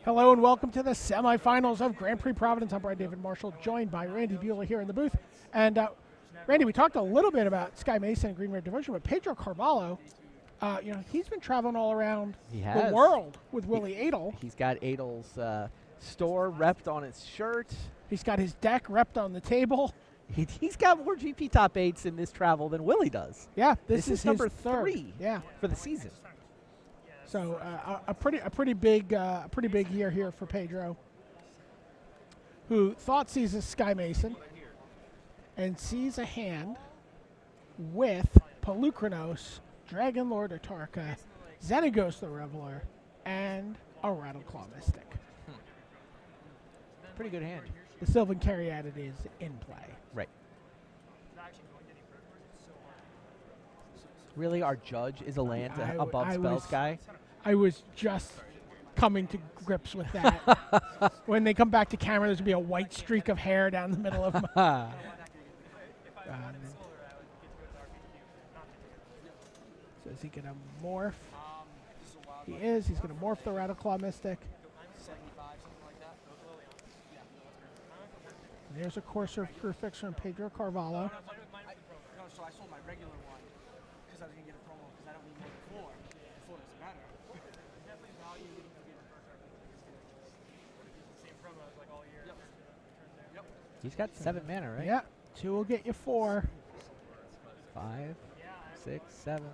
Hello and welcome to the semifinals of Grand Prix Providence. I'm Brian David Marshall, joined by Randy Bueller here in the booth. And Randy, we talked a little bit about Sky Mason and Green Red Division, but Pedro Carvalho, he's been traveling all around the world with Willie Adel. He's got Adel's store repped on his shirt. He's got his deck repped on the table. He's got more GP top 8s in this travel than Willie does. Yeah, this is number his third. 3 for the season. So a pretty big year here for Pedro, who thought sees a Sky Mason and sees a hand with Pelucranos, Dragon Lord Atarka, Xenagos the Reveler, and a Rattleclaw Mystic. Pretty good hand. The Sylvan Caryatid is in play. Right. Really, our judge is a land above Spellsky? I was just coming to grips with that. When they come back to camera, there's going to be a white streak of hair down the middle of them. So is he going to morph? He is. He's going to morph the Rattleclaw Mystic. And there's a Courser for fixer and Pedro Carvalho. So I sold my regular one because I was going to get a promo because I don't need more than 4. 4 is better. Definitely value getting the same promos like all year. Yep. He's got 7 mana, right? Yeah. 2 will get you 4. 5, 6, 7.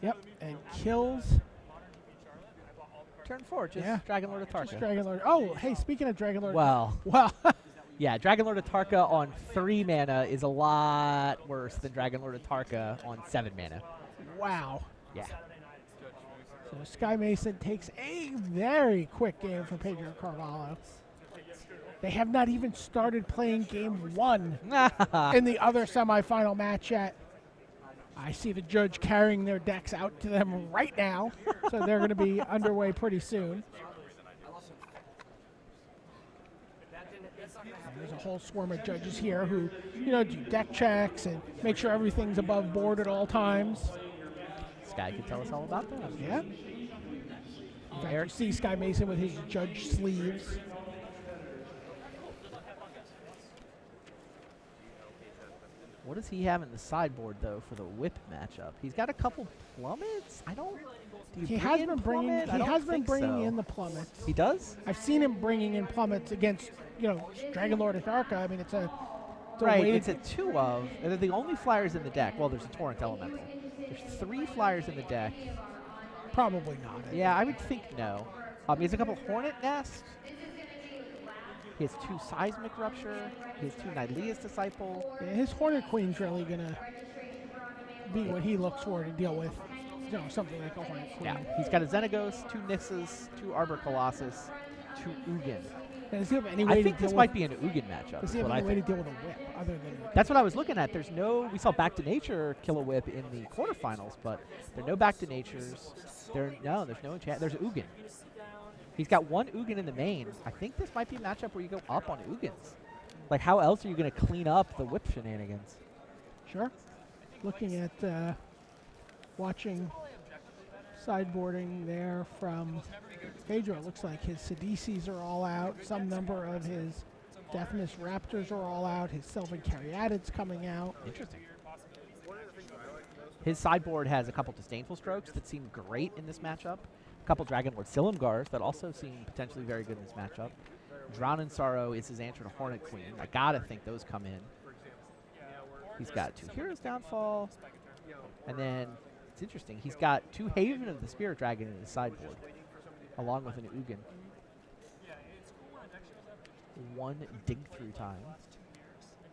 Yep. And kills. Turn 4, just Dragon Lord Atarka. Just Dragon Lord. Oh, hey, speaking of Dragon Lord. Well. Yeah, Dragon Lord Atarka on 3 mana is a lot worse than Dragon Lord Atarka on 7 mana. Wow. Yeah. So Sky Mason takes a very quick game for Pedro Carvalho. They have not even started playing game 1 in the other semifinal match yet. I see the judge carrying their decks out to them right now, so they're going to be underway pretty soon. There's a whole swarm of judges here who, do deck checks and make sure everything's above board at all times. Sky can tell us all about that. Yeah. In fact, you see Sky Mason with his judge sleeves. What does he have in the sideboard, though, for the whip matchup? He's got a couple plummets? He has been bringing in the plummets. He does? I've seen him bringing in plummets against, Dragon Lord Atarka. I mean, it's a it's a 2 of. And they're the only flyers in the deck. Well, there's a Torrent Elemental. There's 3 flyers in the deck. Probably not. Yeah, I would think no. He has a couple Hornet Nest. He has 2 Seismic Rupture. He has 2 Nidlea's Disciple. Yeah, his Hornet Queen's really going to be what he looks for to deal with. Something like a Hornet Queen. Yeah, he's got a Xenagos, 2 Nixes, 2 Arbor Colossus, 2 Ugin. Does he have any way I think this might be an Ugin matchup. Does he have any way to deal with a whip other than? That's what I was looking at. We saw Back to Nature kill a whip in the quarterfinals, but there are no Back to Natures. There's no enchant. There's Ugin. He's got 1 Ugin in the main. I think this might be a matchup where you go up on Ugins. Like, how else are you going to clean up the whip shenanigans? Sure. Looking at watching sideboarding there from Pedro. It looks like his Siddices are all out. Some number of his Deathness Raptors are all out. His Sylvan Caryatid's coming out. Interesting. His sideboard has a couple Disdainful Strokes that seem great in this matchup. A couple Dragon Lord Silumgars that also seem potentially very good in this matchup. Drown in Sorrow is his answer to Hornet Queen. I gotta think those come in. He's got 2 Heroes Downfall. And then, it's interesting, he's got 2 Haven of the Spirit Dragon in his sideboard, along with an Ugin. 1 Dig Through Time.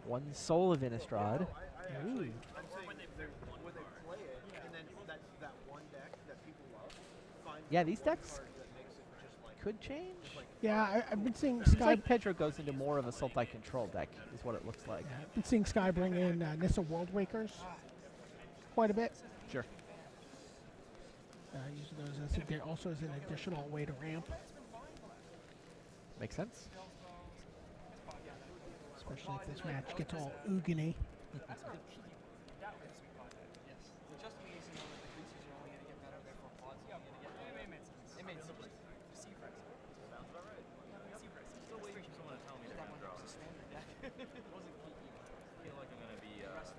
1 Soul of Innistrad. Ooh. Yeah, these decks could change. Yeah, I've been seeing It's Sky. like Pedro goes into more of a Sultai control deck, is what it looks like. I've been seeing Sky bring in Nissa Worldwakers quite a bit. Sure. Using those also as an additional way to ramp. Makes sense. Especially if this match gets all Ugin-y.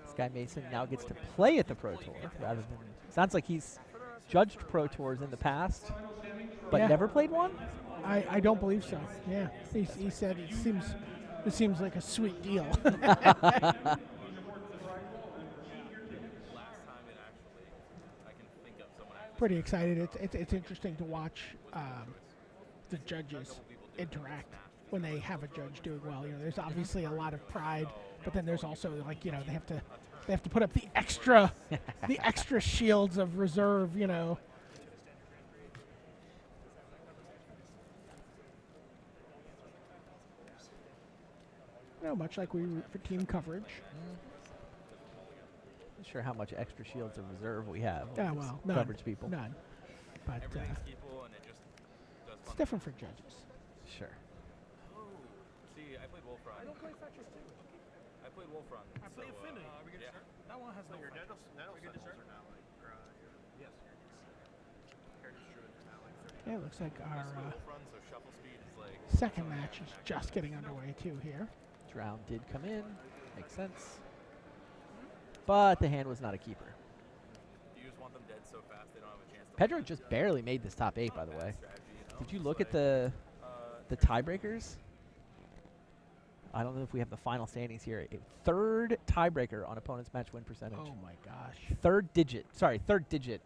Sky Mason now gets to play at the Pro Tour rather than. Sounds like he's judged Pro Tours in the past, but Yeah. never played one. I don't believe so. Yeah, he said it seems like a sweet deal. Pretty excited. It's interesting to watch the judges interact when they have a judge doing well. You know, there's obviously a lot of pride, but then there's also like, you know, they have to put up the extra shields of reserve. You know. You know, much like we root for team coverage. Not sure how much extra shields of reserve we have. Yeah, well, none. Coverage people. None. But it's different for judges. Sure. See, I played Wolfron. I don't play fetchers too. I played Wolfron. I play Affinity. We good to start? That one has no Your fight. Nettle We good to start? are now like, Yes. Heritage Druids are now like 30. Yeah, it looks like our Wolfron, so shuffle speed is like. second match is just getting underway too here. Drown did come in. Makes sense. But the hand was not a keeper. You just want them dead so fast they don't have a chance to. Pedro just barely made this top 8, by the way. Strategy, you know? Did you It's look at like, the tiebreakers? I don't know if we have the final standings here. A third tiebreaker on opponent's match win percentage. Oh my gosh. Third digit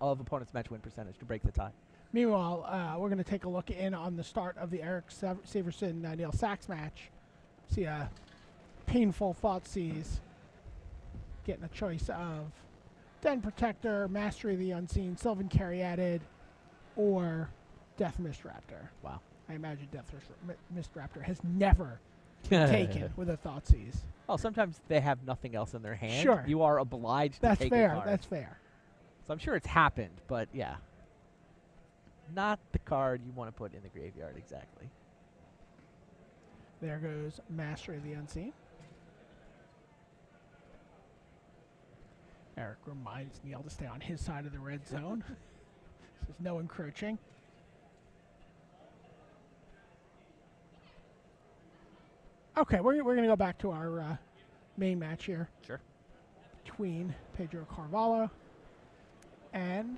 of opponent's match win percentage to break the tie. Meanwhile, we're going to take a look in on the start of the Eric Severson Neil Sachs match. See a painful Thoughtseize getting a choice of Den Protector, Mastery of the Unseen, Sylvan Caryatid, or Death Mist Raptor. Wow. I imagine Death Mist Raptor has never been taken with a Thoughtseize. Oh, sometimes they have nothing else in their hand. Sure. You are obliged to That's take fair. a card. That's fair. So I'm sure it's happened, but yeah. Not the card you want to put in the graveyard exactly. There goes Mastery of the Unseen. Eric reminds Neil to stay on his side of the red zone. There's no encroaching. Okay, we're going to go back to our main match here. Sure. Between Pedro Carvalho and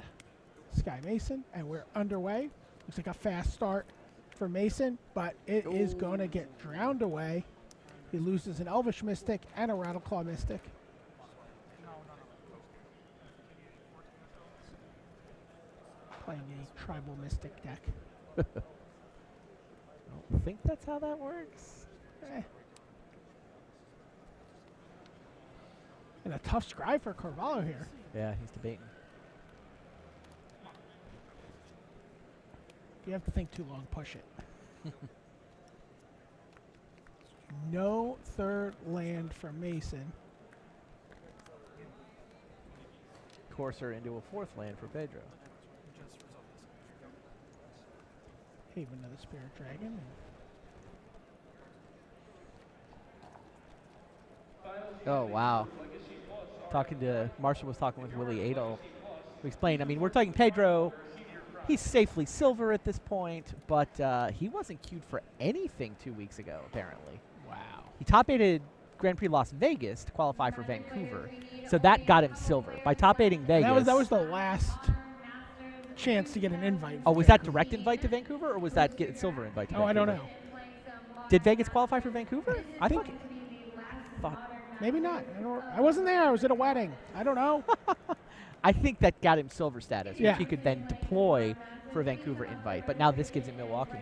Sky Mason, and we're underway. Looks like a fast start for Mason, but it is going to get drowned away. He loses an Elvish Mystic and a Rattleclaw Mystic. Playing a Tribal Mystic deck. I don't think that's how that works. And a tough scry for Carvalho here. Yeah, he's debating. You have to think too long, push it. No third land for Mason. Courser into a fourth land for Pedro. Haven of the Spirit Dragon. Oh, wow. Marshall was talking with Willie Adel, who explained, I mean, we're talking Pedro. He's safely silver at this point, but he wasn't queued for anything 2 weeks ago, apparently. Wow. He top-8ed Grand Prix Las Vegas to qualify for Vancouver, so that got him silver. By top-8ing Vegas... That was the last chance to get an invite. Oh, was that direct invite to Vancouver, or was that get silver invite to Vancouver? I don't know. Did Vegas qualify for Vancouver? I think thought maybe not. I wasn't there. I was at a wedding. I don't know. I think that got him silver status, Yeah. which he could then deploy for a Vancouver invite. But now this gives him Milwaukee.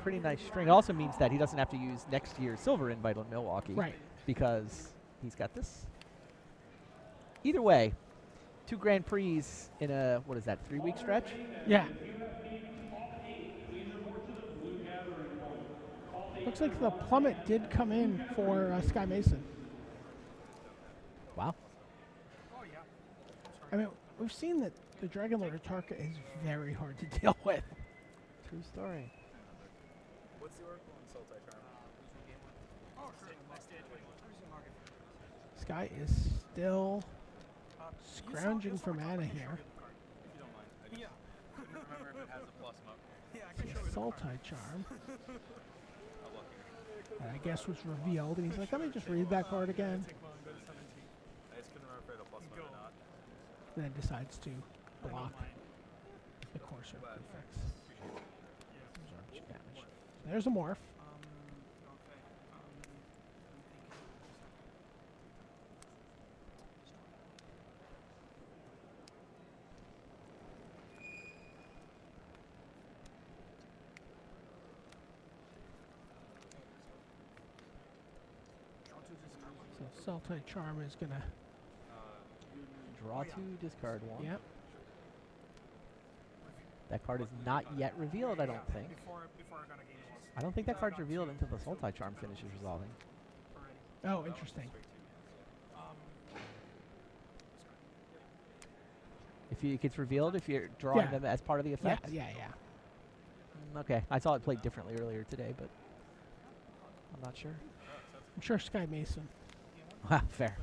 Pretty nice string. It also means that he doesn't have to use next year's silver invite on Milwaukee. Right. Because he's got this. Either way, 2 Grand Prix in a, 3-week stretch? Yeah. Looks like the plummet did come in for Sky Mason. Wow. I mean, we've seen that the Dragon Lord Atarka is very hard to deal with. True story. What's the Oracle and Sultai Charm? Oh, sure. My stage. Market. Sky is still scrounging for mana here. If you don't mind. I just couldn't remember if it has a plus up. Yeah, I can show you. Sultai Charm. How lucky. that I guess was revealed. And he's like, let me just read that card again. I just couldn't remember if it had a plus one or not. And then decides to block the Corsair prefix. Absorb 2 damage. So there's a morph. Okay. So Sultai Charm is going to, Draw 2, discard 1. yep. That card is not yet revealed, I don't think. Before I got a game loss I don't think that card's revealed until the Sultai Charm finishes resolving. already. Oh, interesting. If it gets revealed, if you're drawing Yeah. them as part of the Yeah, effect? yeah. Okay, I saw it played differently earlier today, but I'm not sure. I'm sure Sky Mason. Wow, fair.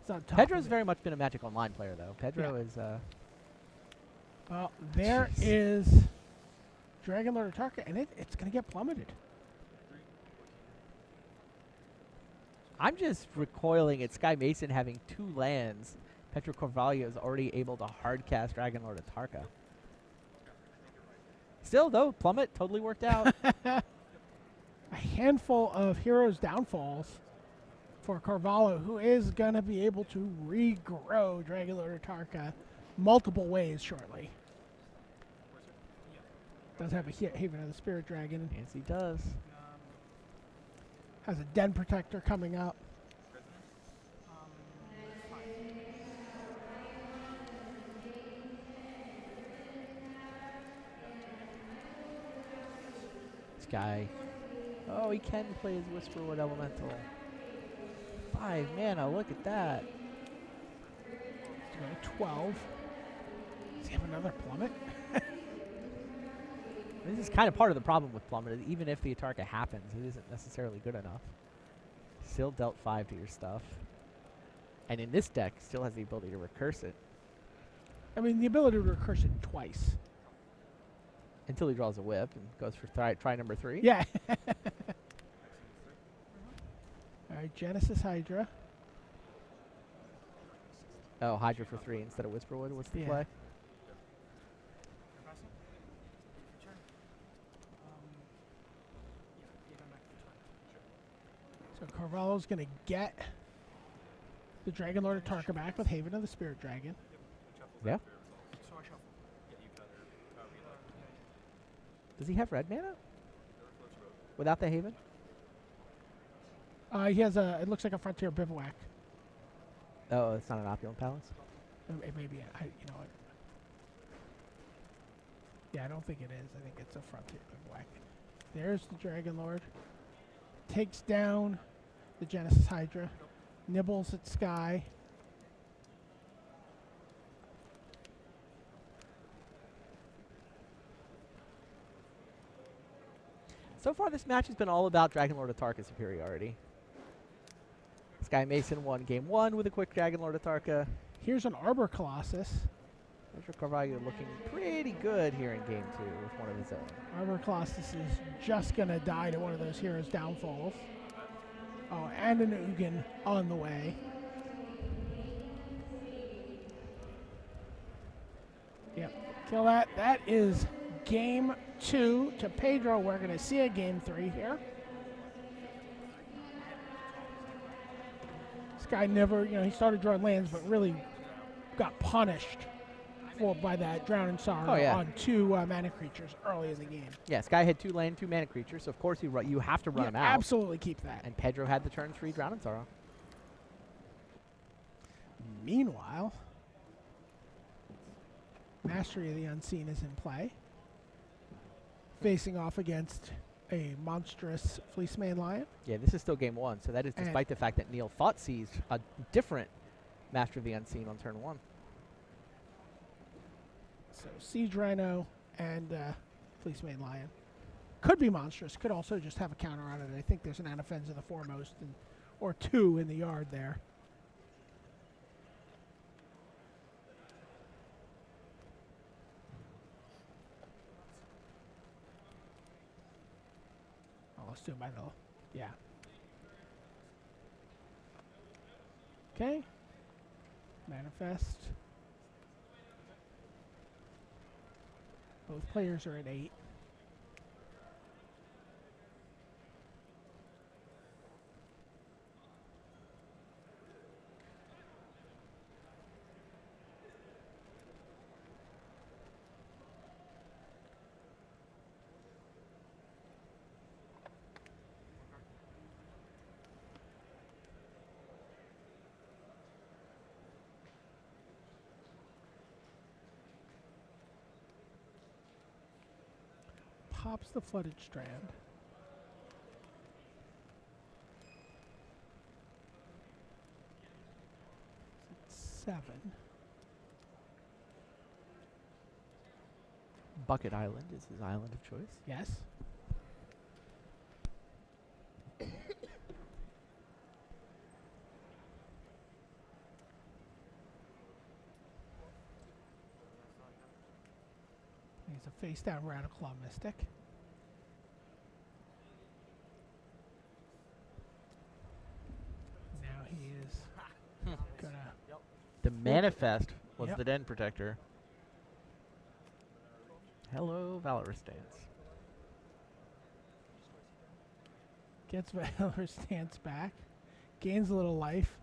It's on top Pedro's of it. very much been a Magic Online player, though. Pedro is, Well, there Jeez. is Dragon Lord Atarka, and it's going to get plummeted. I'm just recoiling at Sky Mason having 2 lands. Pedro Carvalho is already able to hardcast Dragon Lord Atarka. Still, though, plummet totally worked out. A handful of heroes downfalls for Carvalho, who is going to be able to regrow Dragon Lord Atarka multiple ways shortly. Does have a Haven of the Spirit Dragon. Yes, he does. Has a Den Protector coming up. This guy. Oh, he can play his Whisperwood Elemental. 5 mana, look at that. Let's go to 12. Does he have another plummet? This is kind of part of the problem with plummet. Even if the Atarka happens, it isn't necessarily good enough. Still dealt 5 to your stuff. And in this deck, still has the ability to recurse it I mean, the ability to recurse it twice. until he draws a whip and goes for try number 3. Yeah. All right, Genesis Hydra. Oh, Hydra for 3 instead of Whisperwood. What's the Yeah. play? So Carvalho's going to get the Dragon Lord Atarka back with Haven of the Spirit Dragon. Yeah. So I shuffle. Does he have red mana? Without the Haven? He has a, it looks like a Frontier Bivouac. Oh, it's not an Opulent Palace? It may be, you know what? Yeah, I don't think it is. I think it's a Frontier Bivouac. There's the Dragon Lord. Takes down the Genesis Hydra. Nibbles at Sky. So far, this match has been all about Dragon Lord Atarka superiority. Sky Mason won game 1 with a quick Dragon Lord Atarka. Here's an Arbor Colossus. Pedro Carvalho looking pretty good here in game 2 with one of his own. Arbor Colossus is just going to die to one of those heroes' downfalls. Oh, and an Ugin on the way. Yep, kill that. That is game 2 to Pedro. We're going to see a game 3 here. This guy never, he started drawing lands, but really got punished by that Drowning Sorrow on 2 mana creatures early in the game. Yeah, Sky had 2 land, 2 mana creatures, so of course you have to run them out. Absolutely keep that. And Pedro had the turn 3 Drowning Sorrow. Meanwhile, Mastery of the Unseen is in play, facing off against a monstrous Fleecemane Lion. Yeah, this is still game 1, so that is despite the fact that Neil Thoughtseize a different Master of the Unseen on turn 1. So Siege Rhino and Fleecemane Lion. Could be monstrous. Could also just have a counter on it. I think there's an Anafenza of the Foremost or 2 in the yard there. doing by the, yeah. Okay. Manifest. Both players are at 8. Pops the flooded strand. It's 7. Bucket Island is his island of choice. Yes. He's a face down Radical Mystic. Now he is gonna. The Manifest was Yep. the Den Protector. Hello, Valorous Stance. Gets Valor's stance back, gains a little life,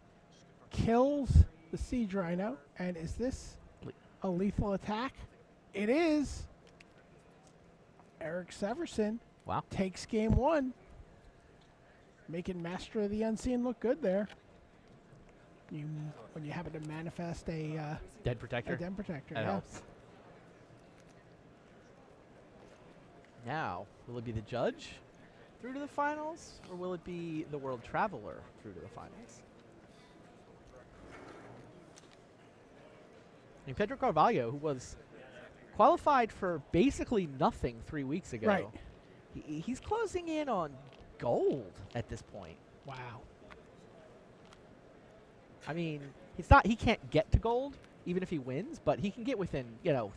kills the Siege Rhino, and is this a lethal attack? It is. Eric Severson Wow. takes game 1, making Master of the Unseen look good there. When you happen to manifest a Den Protector. Den Protector, That yeah. helps. Now, will it be the Judge through to the finals, or will it be the World Traveler through to the finals? I mean, Pedro Carvalho, who was qualified for basically nothing 3 weeks ago, Right. He's closing in on gold at this point. Wow. I mean, he can't get to gold even if he wins, but he can get within,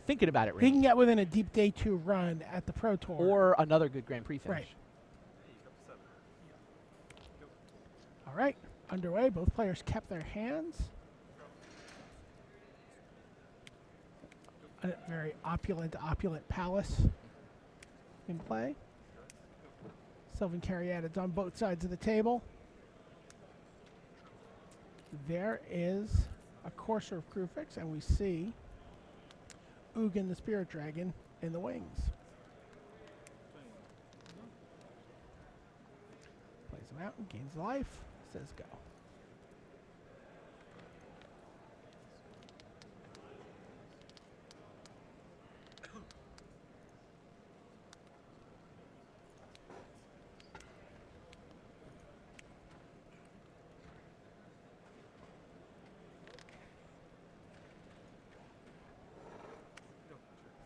thinking about it, He range. can get within a deep day 2 run at the Pro Tour. Or another good Grand Prix finish. Right. All right, underway. Both players kept their hands. A very opulent palace in play. Sylvan Caryatids on both sides of the table. There is a Courser of Crufix, and we see Ugin the Spirit Dragon in the wings. Plays him out and gains life. Says go.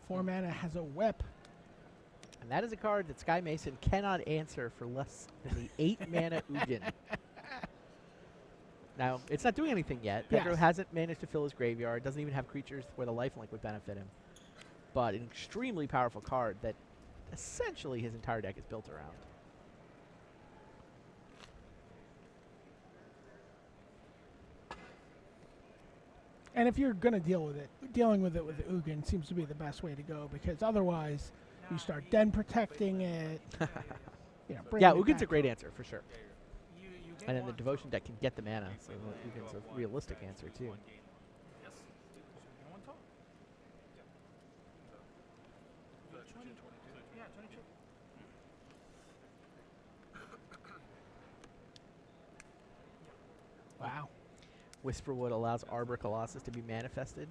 Four mana has a whip. And that is a card that Sky Mason cannot answer for less than the 8 mana Ugin. Now, it's not doing anything yet. Pedro Yes. hasn't managed to fill his graveyard, doesn't even have creatures where the lifelink would benefit him. But an extremely powerful card that essentially his entire deck is built around. And if you're going to deal with it, dealing with it with Ugin seems to be the best way to go, because otherwise you start den protecting it. Bringing Yeah, it Ugin's a back. great answer for sure. You get And then the one. Devotion deck can get the mana, so Ugin's a realistic answer too. Yes. You want top? Yeah. 20. Yeah, 22. Wow. Whisperwood allows Arbor Colossus to be manifested.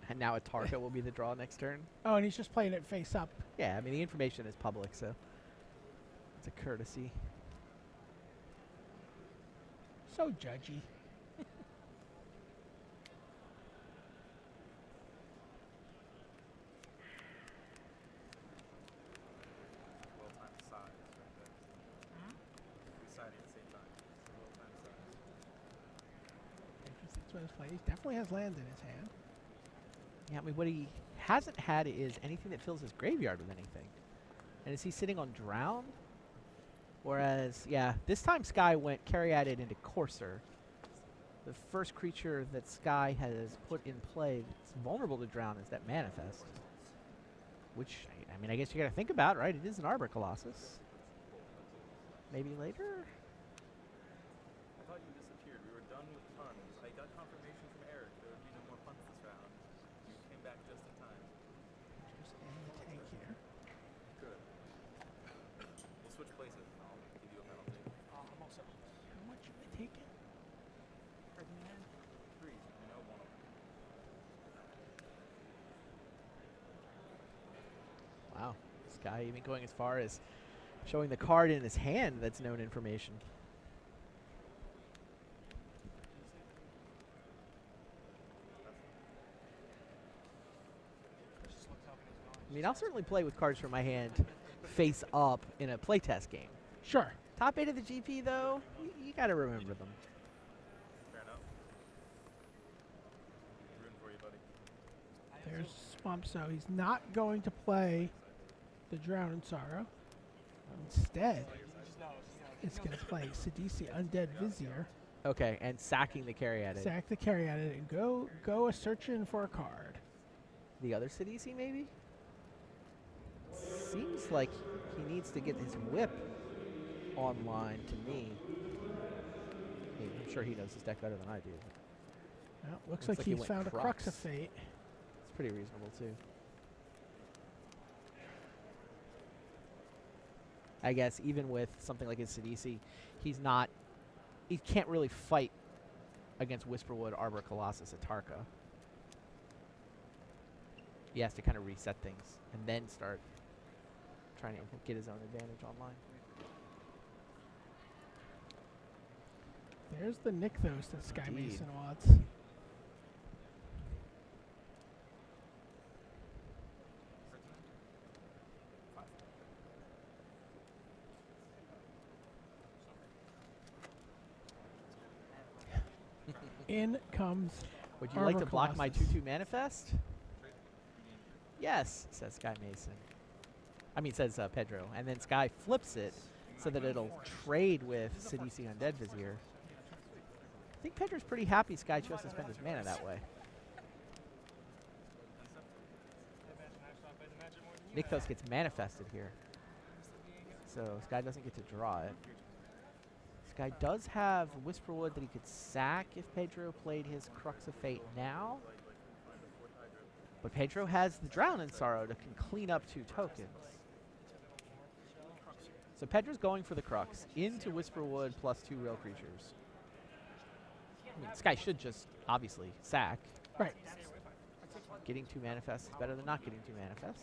And now Atarka will be the draw next turn. Oh, and he's just playing it face up. Yeah, I mean, the information is public, so it's a courtesy. So judgy. Well timed size right there. We siding at the same time. Well timed size. Interesting what his play. He definitely has land in his hand. Yeah, I mean, what he hasn't had is anything that fills his graveyard with anything. And is he sitting on Drown? Whereas, yeah, this time Sky went Caryatid into Courser. The first creature that Sky has put in play that's vulnerable to Drown is that Manifest. Which, I mean, I guess you got to think about, right? It is an Arbor Colossus. Maybe later? I thought you disappeared. We were done with puns. I got confirmation from Eric there would be no more puns this round. You came back just in time. Just a tank here. Good. We'll switch places. I'll give you a penalty. I'm also. How much have I taken? Three. You know one of them. Wow. Sky even going as far as showing the card in his hand that's known information. I mean, I'll certainly play with cards from my hand face up in a playtest game. Sure. Top 8 of the GP, though, you got to remember them. Fair enough. Rooting for you, buddy. There's Swamp, so he's not going to play the Drown in Sorrow. Instead, it's going to play Sidisi Undead Vizier, Okay, and sacking the Caryatid. sack the Caryatid, and go a searching for a card. The other Sidisi, maybe? Seems like he needs to get his whip online to me. Hey, I'm sure he knows his deck better than I do. Well, looks Looks like like he he's went found a Crux of Crux. Fate. It's pretty reasonable, too. I guess even with something like his Sidisi, he can't really fight against Whisperwood, Arbor Colossus, and Tarka. He has to kind of reset things and then start trying to get his own advantage online. There's the Nykthos that Sky Indeed. Mason wants. In comes Would you like Arbor to block my Colossus. 2/2 manifest? Yes, says Sky Mason. I mean, says Pedro. And then Sky flips it so that it'll trade with Sidisi Undead Vizier. I think Pedro's pretty happy Sky chose to spend his mana that way. Nykthos gets manifested here. So Sky doesn't get to draw it. Sky does have Whisperwood that he could sack if Pedro played his Crux of Fate now. But Pedro has the Drown in Sorrow that can clean up 2 tokens. So Pedro's going for the Crux into Whisperwood plus 2 real creatures. I mean, Sky should just obviously sack. right. Getting 2 manifests is better than not getting 2 manifests.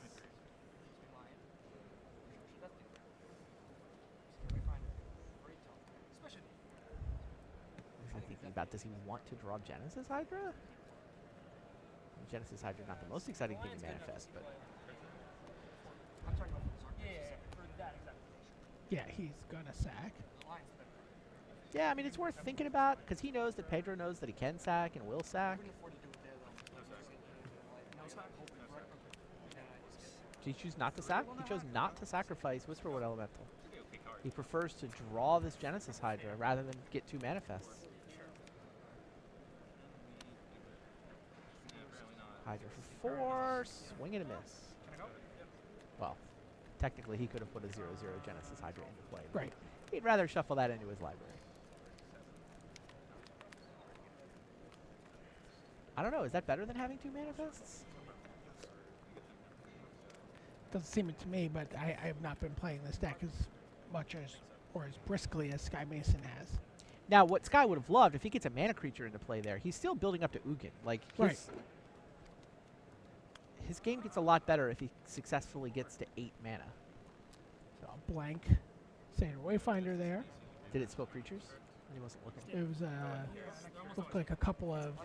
I'm thinking about, does he want to draw Genesis Hydra? Genesis Hydra not the most exciting thing to manifest, but I'm talking about for that exact Yeah, he's gonna sack. the line's better. yeah, I mean, it's worth thinking about because he knows that Pedro knows that he can sack and will sack. Couldn't afford to do it there though. No sack. Did he choose not to sack? He chose not to sacrifice Whisperwood Elemental. He prefers to draw this Genesis Hydra rather than get 2 manifests. Hydra for 4, swing and a miss. Well, technically he could have put a 0/0 Genesis Hydra into play. but Right. He'd rather shuffle that into his library. I don't know, is that better than having 2 manifests? Doesn't seem it to me, but I have not been playing this deck as much as or as briskly as Sky Mason has. Now, what Sky would have loved, if he gets a mana creature into play there, he's still building up to Ugin. Like, Right. his game gets a lot better if he successfully gets to 8 mana. So a blank Satyr Wayfinder there. Did it spill creatures? He wasn't looking. It was looked like a couple of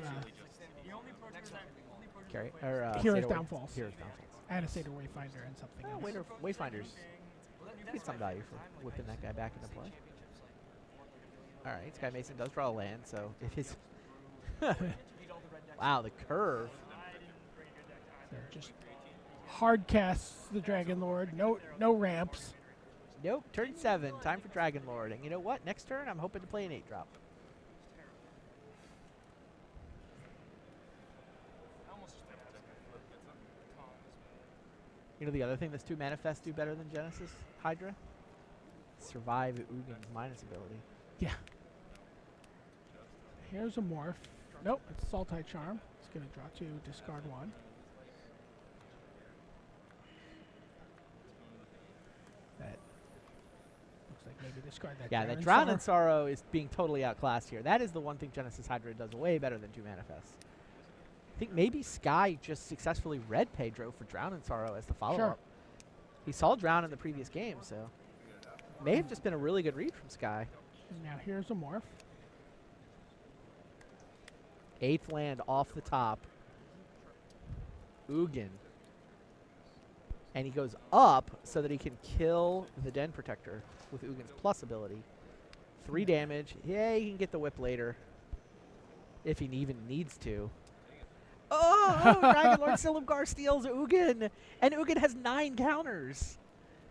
Carry, or, Hero's Satyr Way- Downfalls. Hero's Downfalls. and a Satyr Wayfinder and something Oh, else. Wayfinders. You get some value for whipping that guy back into play. All right, Sky Mason does draw a land, so if his wow, the curve. So just hard casts the Dragon Lord. No ramps. Nope, turn 7, time for Dragon Lord. And you know what? Next turn, I'm hoping to play an 8-drop. You know the other thing this 2 manifests do better than Genesis Hydra? Survive Ugin's minus ability. Yeah. Here's a morph. Nope, it's Sultai Charm. It's going to draw 2, discard 1. That looks like maybe discard that. Yeah, that Drown in Sorrow is being totally outclassed here. That is the one thing Genesis Hydra does way better than 2 manifests. I think maybe Sky just successfully read Pedro for Drown in Sorrow as the follow-up. Sure. He saw Drown in the previous game, so may have just been a really good read from Sky. And now here's a morph. 8th land off the top. Ugin. And he goes up so that he can kill the Den Protector with Ugin's plus ability. 3 damage. Yeah, he can get the whip later. If he even needs to. Oh, Dragon Lord Silumgar steals Ugin. And Ugin has 9 counters.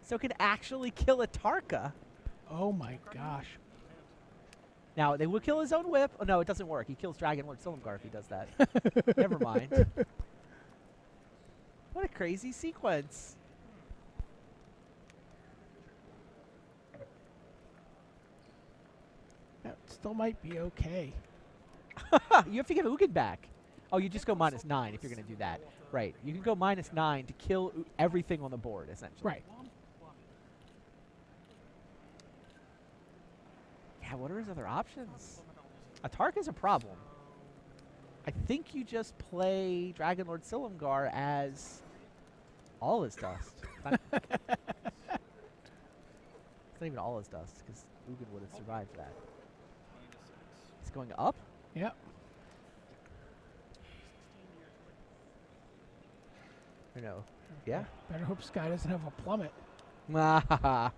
So can actually kill a Tarka. Oh my gosh. Now, they will kill his own whip. Oh, no, it doesn't work. He kills Dragon Lord Silumgar if he does that. Never mind. What a crazy sequence. That still might be okay. You have to give Ugin back. Oh, you just go -9 if you're going to do that. Right. You can go -9 to kill everything on the board, essentially. Right. Yeah, what are his other options? Atark is a problem. I think you just play Dragon Lord Silumgar as all his dust. It's not even all his dust, because Ugin would have survived that. It's going up? Yep. Or no? Yeah? Better hope Sky doesn't have a plummet. Mwahaha.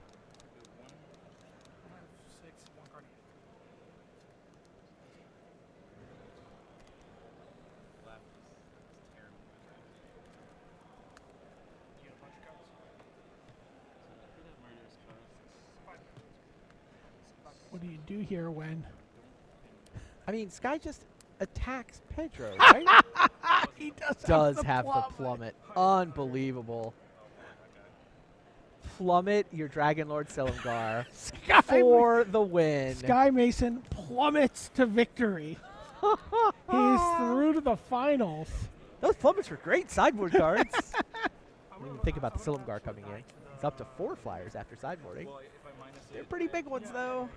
What do you do here when... I mean, Sky just attacks Pedro, right? He Does have the plummet. Unbelievable. Plummet your Dragon Lord Silumgar Sky for the win. Sky Mason plummets to victory. He's through to the finals. Those plummets were great sideboard cards. I didn't even think about the Silumgar coming in. It's up to 4 flyers after sideboarding. They're pretty big ones, though.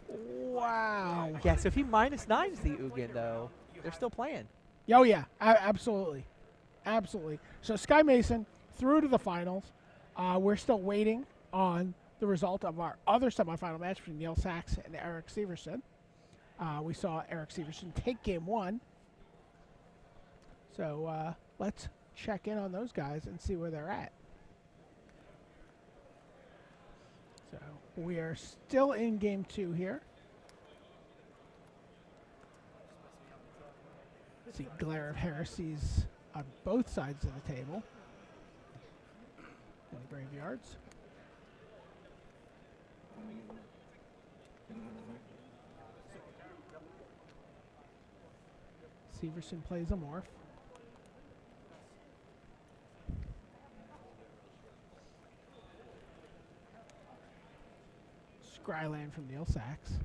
Wow. Yeah, so if he -9s the Ugin, though, they're still playing. Oh, yeah. Absolutely. Absolutely. So Sky Mason through to the finals. We're still waiting on the result of our other semifinal match between Neil Sachs and Eric Severson. We saw Eric Severson take game 1. So let's check in on those guys and see where they're at. So we are still in game 2 here. See Glare of Heresies on both sides of the table in the graveyards. Severson plays a morph. Scryland from Neil Sachs.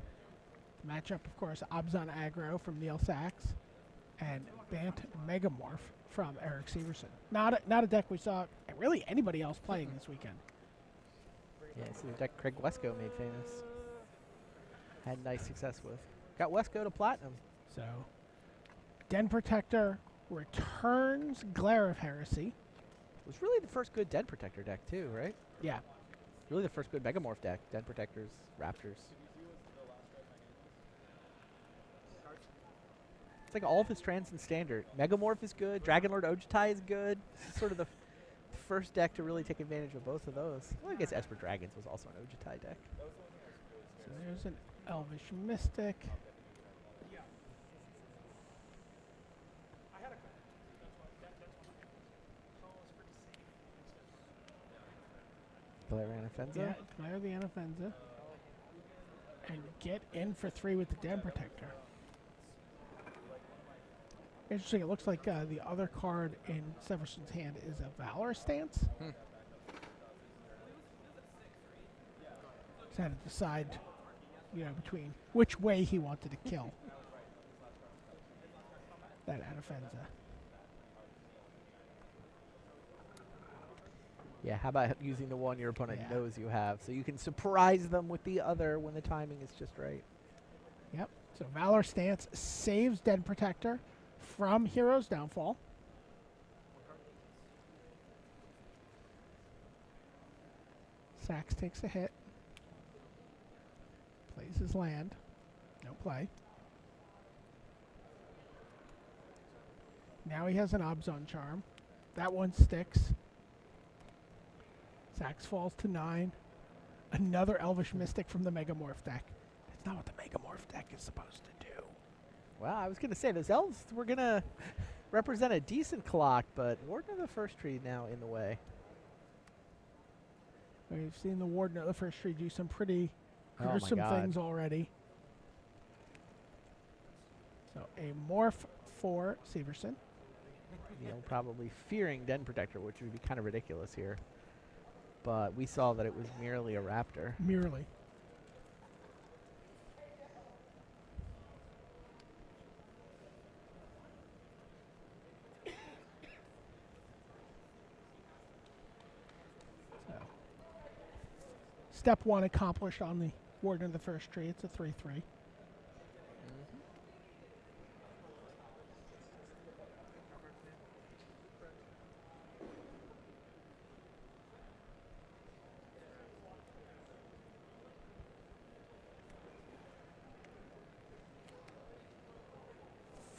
Matchup, of course, Abzan Aggro from Neil Sachs and Bant Megamorph from Eric Severson. Not a deck we saw really anybody else playing this weekend. Yeah, it's the deck Craig Wesco made famous. Had nice success with. Got Wesco to platinum. So, Den Protector returns Glare of Heresy. It was really the first good Den Protector deck, too, right? Yeah. Really the first good Megamorph deck. Den Protectors, Raptors. It's like all of his trans and standard. Megamorph is good. Dragon Lord Ojutai is good. This is sort of the first deck to really take advantage of both of those. Well, I guess Esper Dragons was also an Ojutai deck. So there's an Elvish Mystic. declare Anafenza. Yeah, declare the Anafenza. And get in for 3 with the Den Protector. Interesting, it looks like the other card in Severson's hand is a Valor stance. He's had to decide, between which way he wanted to kill that Anafenza. Yeah, how about using the one your opponent Yeah. knows you have, so you can surprise them with the other when the timing is just right. Yep. So Valor stance saves Den Protector from Hero's Downfall. Sax takes a hit. Plays his land. No play. Now he has an Obzon Charm. That one sticks. Sax falls to 9. Another Elvish Mystic from the Megamorph deck. That's not what the Megamorph deck is supposed to do. Well, I was going to say, those elves were going to represent a decent clock, but Warden of the First Tree now in the way. We've seen the Warden of the First Tree do some pretty Oh my gruesome God. things already. So a morph for Severson. Probably fearing Den Protector, which would be kind of ridiculous here. But we saw that it was merely a raptor. Merely. So, step 1 accomplished on the Warden of the First Tree. It's a 3/3.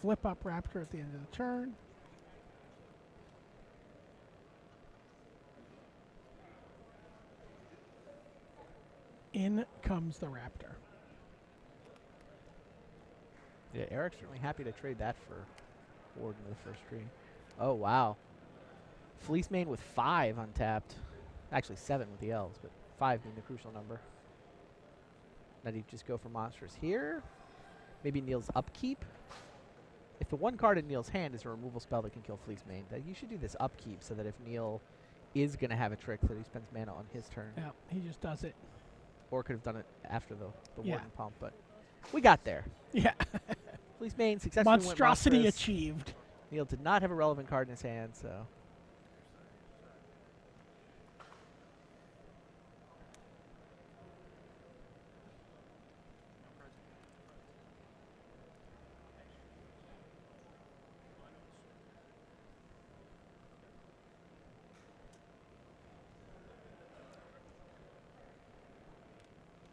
Flip up Raptor at the end of the turn. In comes the Raptor. Yeah, Eric's certainly happy to trade that for Warden of the First Tree. Oh, wow. Fleece Mane with 5 untapped. Actually 7 with the elves, but 5 being the crucial number. Now do you just go for monsters here? Maybe Neil's upkeep? If the one card in Neil's hand is a removal spell that can kill Fleece Mane, then you should do this upkeep so that if Neil is going to have a trick that he spends mana on his turn. Yeah, he just does it. Or could have done it after the Yeah. Warden pump, but we got there. Yeah. Fleece Mane successfully went Monstrosity monstrous. achieved. Neil did not have a relevant card in his hand, so.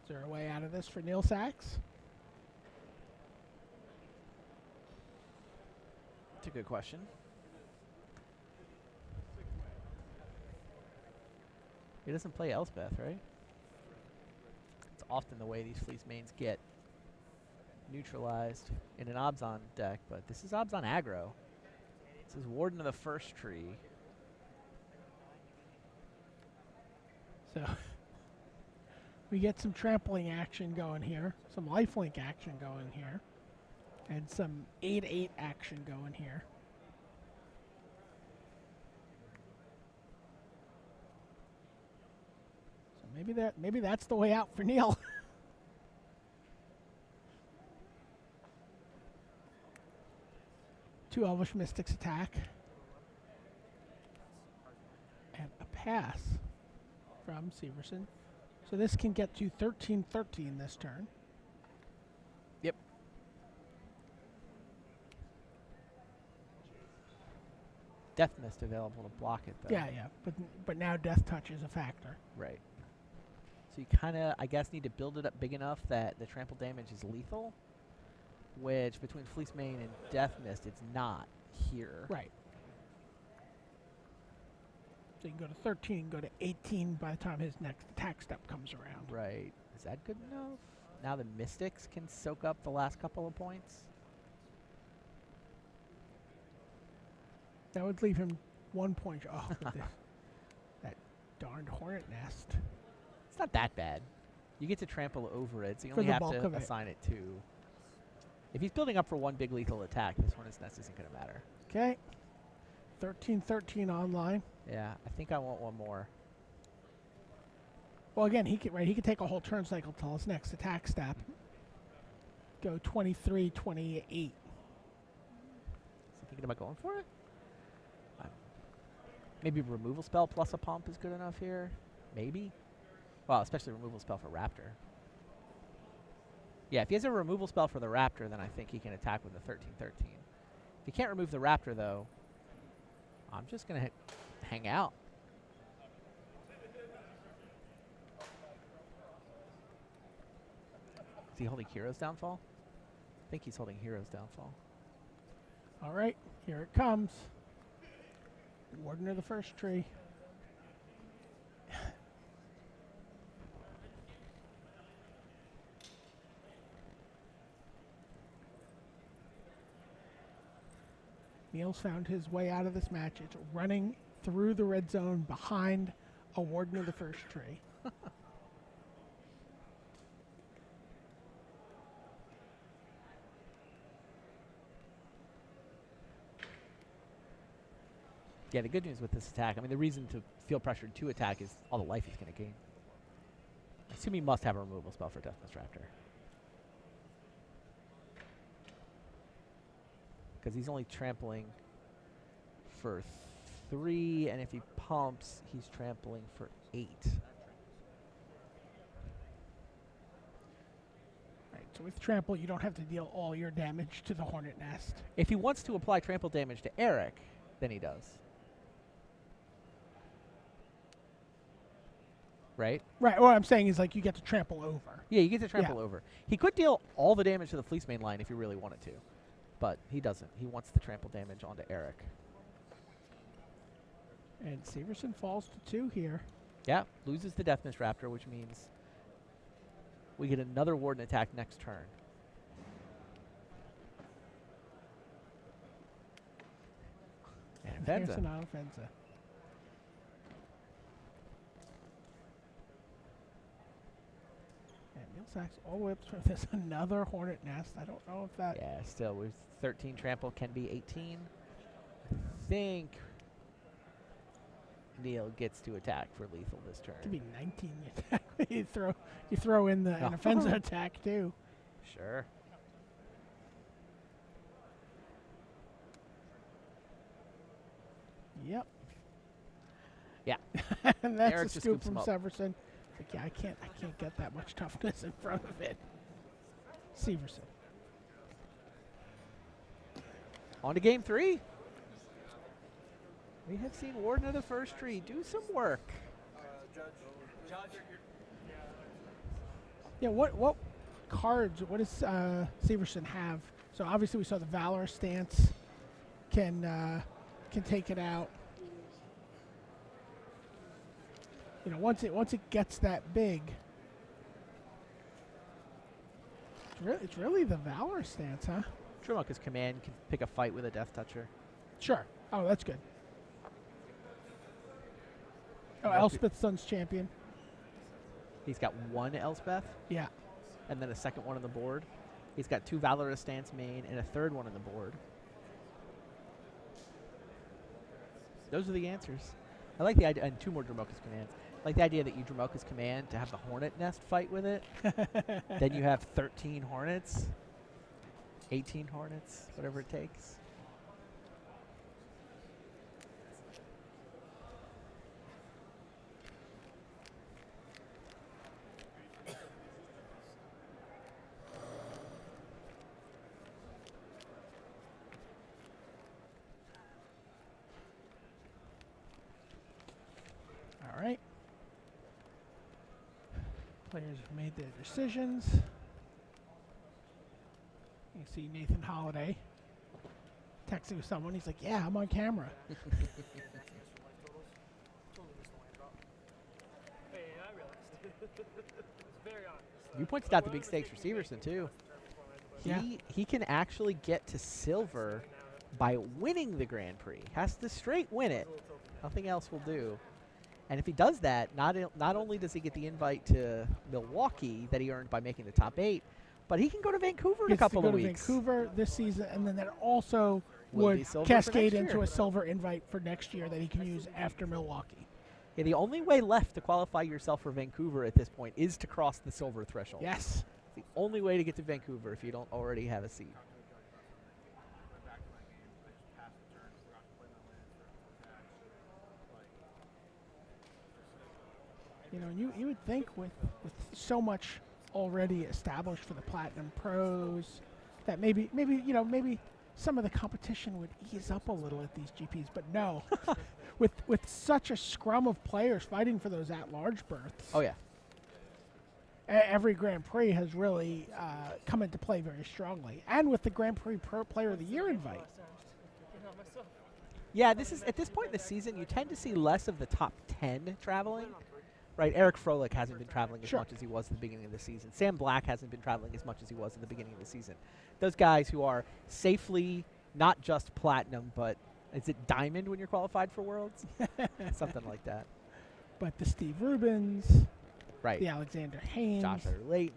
Is there a way out of this for Neil Sachs? That's a good question. He doesn't play Elspeth, right? It's often the way these Fleece Manes get neutralized in an Obzon deck, but this is Obzon aggro. This is Warden of the First Tree. So we get some trampling action going here, some lifelink action going here, and some 8/8 action going here. So maybe that's the way out for Neil. Two Elvish Mystics attack. And a pass from Severson. So this can get to 13/13 this turn. Yep. Death Mist available to block it, though. Yeah, yeah. But now Death Touch is a factor. Right. So you kind of, I guess, need to build it up big enough that the trample damage is lethal, which between Fleece Mane and Death Mist, it's not here. Right. So you can go to 13, go to 18 by the time his next attack step comes around. Right. Is that good enough? Now the Mystics can soak up the last couple of points. That would leave him 1 point off with this, that darned Hornet Nest. It's not that bad. You get to trample over it, so you For only the have bulk to of it. assign it to. If he's building up for one big lethal attack, this Hornet's Nest isn't going to matter. Okay. 13-13 online. Yeah, I think I want one more. Well, again, he could take a whole turn cycle till his next attack step. Go 23-28. Is he thinking about going for it? Maybe removal spell plus a pump is good enough here. Maybe. Well, especially removal spell for Raptor. Yeah, if he has a removal spell for the Raptor, then I think he can attack with the 13-13. If he can't remove the Raptor, though, I'm just going to hang out. Is he holding Hero's Downfall? I think he's holding Hero's Downfall. All right, here it comes. Warden of the First Tree. Neil's found his way out of this match. It's running through the red zone behind a Warden of the First Tree. Yeah, the good news with this attack, I mean, the reason to feel pressured to attack is all the life he's going to gain. I assume he must have a removal spell for Deathness Raptor. Because he's only trampling for 3, and if he pumps, he's trampling for 8. Right, so with Trample, you don't have to deal all your damage to the Hornet Nest. If he wants to apply trample damage to Eric, then he does. Right? Right, what I'm saying is, like, you get to trample over. Yeah, you get to trample over. He could deal all the damage to the Fleece main line if he really wanted to. But he doesn't. He wants the trample damage onto Eric. And Severson falls to 2 here. Yeah, loses the Deathmiss Raptor, which means we get another Warden attack next turn. And There's Venza. an Offensa. And Millsack's all the way up through. There's another Hornet Nest. I don't know if that... Yeah, still, with 13 trample can be 18. I think Neil gets to attack for lethal this turn. Could be 19 attack. you throw in the an offensive attack too. Sure. Yep. Yeah. And that's Eric a just scoop scoops him from up. Severson. Like, yeah, I can't get that much toughness in front of it. Severson. On to game 3. We have seen Warden of the First Tree do some work. Judge. Yeah, what cards, what does Severson have? So obviously we saw the Valor stance can take it out. You know, once it gets that big, it's really the Valor stance, huh? Trumoka's command can pick a fight with a Death Toucher. Sure. Oh, that's good. Oh, Nope. Elspeth Sun's champion. He's got 1 Elspeth Yeah. and then a second one on the board. He's got 2 Valorous Stance main and a third one on the board. Those are the answers. I like the idea, and 2 more Dromoka's commands. I like the idea that you Dromoka's command to have the Hornet Nest fight with it. Then you have 13 Hornets, 18 Hornets, whatever it takes. All right. Players have made their decisions. You see Nathan Holiday texting with someone. He's like, yeah, I'm on camera. Hey, I realized. It's very obvious. You pointed out the big stakes for Severson, too. Yeah. He can actually get to silver by winning the Grand Prix. Has to straight win it. Nothing else will do. And if he does that, not only does he get the invite to Milwaukee that he earned by making the top 8, but he can go to Vancouver in a Gets to couple go of to weeks. Vancouver this season, and then that also Will be would silver for cascade next into year. a silver invite for next year that he can use after Milwaukee. Yeah, the only way left to qualify yourself for Vancouver at this point is to cross the silver threshold. Yes. It's the only way to get to Vancouver if you don't already have a seed. You know, you would think with so much already established for the Platinum Pros that maybe some of the competition would ease up a little at these GPs, but no. with such a scrum of players fighting for those at-large berths. Oh, yeah. Every Grand Prix has really come into play very strongly, and with the Grand Prix Player of the Year invite. Yeah, this is at this point in the season, you tend to see less of the top 10 traveling. Right, Eric Froelich hasn't been traveling as much as he was at the beginning of the season. Sam Black hasn't been traveling as much as he was at the beginning of the season. Those guys who are safely not just platinum, but is it diamond when you're qualified for Worlds? Something like that. But the Steve Rubins, Right. the Alexander Haynes, Josh Layton.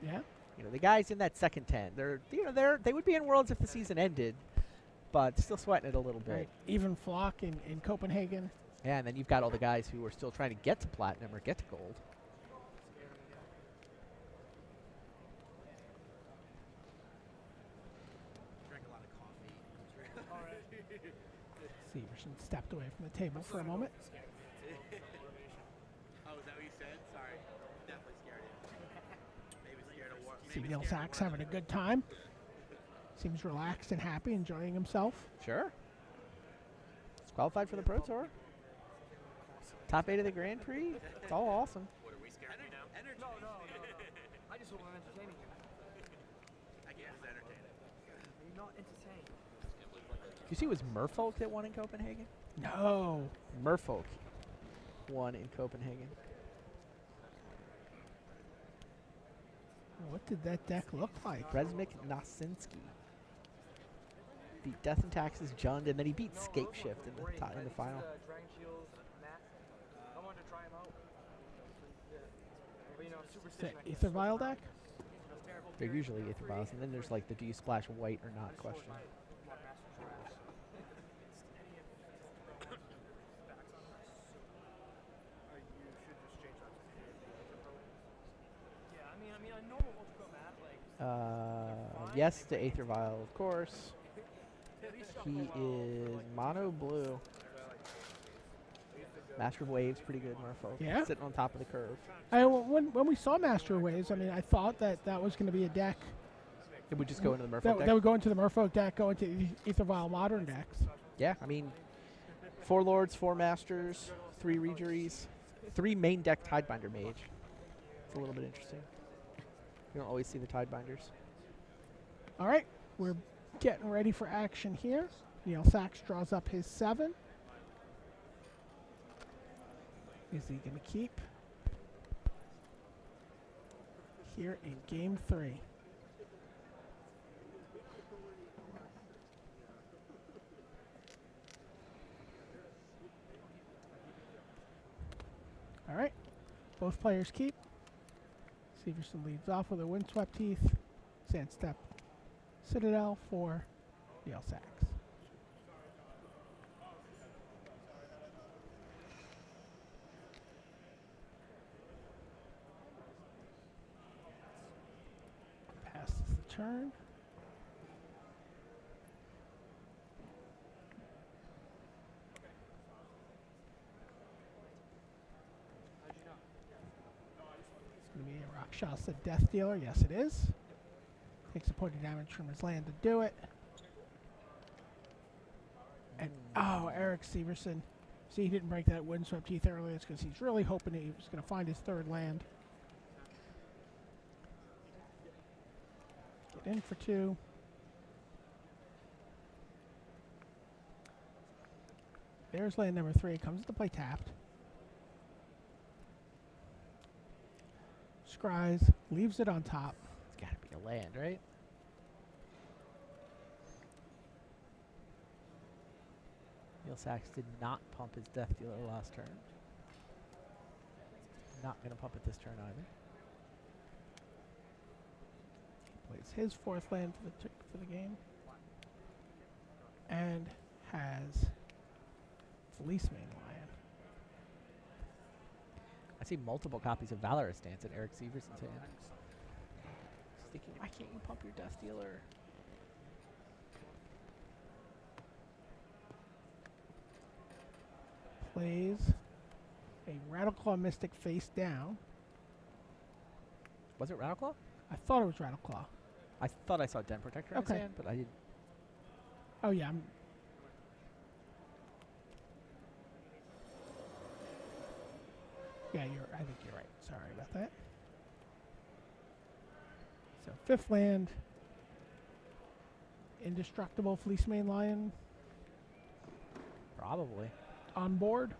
yeah, You know, the guys in that second 10, they would be in Worlds if the season ended, but still sweating it a little bit. right. Even Flock in Copenhagen. Yeah, and then you've got all the guys who are still trying to get to platinum or get to gold. Severson stepped away from the table for a moment. Oh, is that what you said? Sorry. Definitely scared you. Maybe scared of war. See Neil Sachs having a good time. Seems relaxed and happy, enjoying himself. Sure. He's qualified for the Pro Tour. Top 8 of the Grand Prix. It's all awesome. What, are we scared of you now? Energy. No. I just hope I'm entertaining you. I guess it's entertaining. You're not entertained. Did you see it was Merfolk that won in Copenhagen? No. Merfolk won in Copenhagen. What did that deck look like? Resmik Nasinski beat Death and Taxes Jund, and then he beat Scape Shift in the final. Dragon Shields, Matt. I wanted to try him out. Yeah. But, you know, Is Superstition. that Ether Vial deck? They're usually Aether Vials, and then there's like the do you splash white or not question. Yeah, I mean, a normal Ultra Pro Matt, like. Yes to Aether Vial, of course. He is mono blue. Master of Waves, pretty good, Merfolk. Yeah. Sitting on top of the curve. When we saw Master Waves, I mean, I thought that was going to be a deck It would just go into the Merfolk that deck. would go into the Merfolk deck, go into Ether Vial Modern decks. Yeah, I mean, 4 Lords, 4 Masters, 3 Regeries, 3 main deck Tidebinder Mage. It's a little bit interesting. You don't always see the Tidebinders. All right, we're getting ready for action here. Neil Sachs draws up his 7. Is he going to keep? Here in game 3. All right, both players keep. Severson leads off with a Windswept Heath, Sandstep Citadel for Neil Sachs. Passes the turn. It's going to be a Rakshasa Death Dealer. Yes, it is. Takes a point of damage from his land to do it. And, oh, Eric Severson. See, he didn't break that Windswept Heath earlier. It's because he's really hoping he was going to find his 3rd land. Get in for 2. There's land number 3. Comes into play tapped. Scries, leaves it on top. It's got to be a land, right? Neil Sachs did not pump his Death Dealer last turn. not going to pump it this turn either. Plays his 4th land for the game. And has Fleece Mane Lion. I see multiple copies of Valorous Dance in Eric Severson's hand. Just thinking, why can't you pump your Death Dealer? Plays a Rattleclaw Mystic face down. Was it Rattleclaw? I thought it was Rattleclaw. I thought I saw Den Protector in his Okay. hand, but I didn't. Oh, yeah. Yeah, I think you're right. Sorry about that. So 5th land. Indestructible Fleece Mane Lion Probably. on board.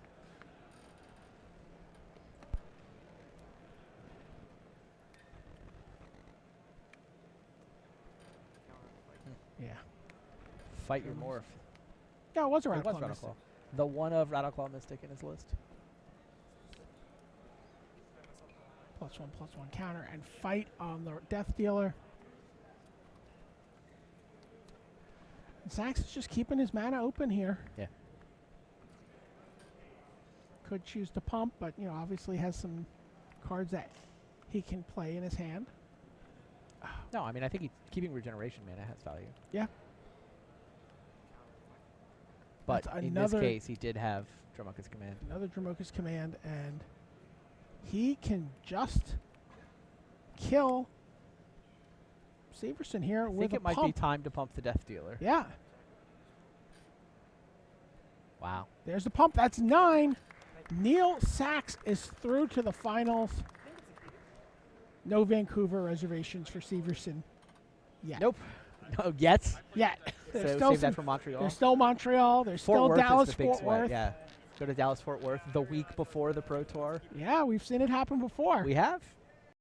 Yeah. Fight your morph. Yeah, it was a It was Rattleclaw Mystic. Rattleclaw. The one of Rattleclaw Mystic in his list. +1/+1 counter and fight on the Death Dealer. And Sax is just keeping his mana open here. Yeah. Could choose to pump, but obviously has some cards that he can play in his hand. No, I mean, I think keeping regeneration mana has value. Yeah. But That's in this another- case, he did have Dromoka's Command. Another Dromoka's Command, and he can just kill Severson here I with think a it might be pump. time to pump the Death Dealer. Yeah, Wow. there's the pump. That's 9. Neil Sachs is through to the finals. No Vancouver reservations for Severson yet. Nope. No, yet. Yet. So There's still save that some- for Montreal. There's still Montreal. There's Fort still Worth Dallas, is the big Fort sweat, Worth. yeah. Go to Dallas, Fort Worth the week before the Pro Tour. Yeah, we've seen it happen before. We have.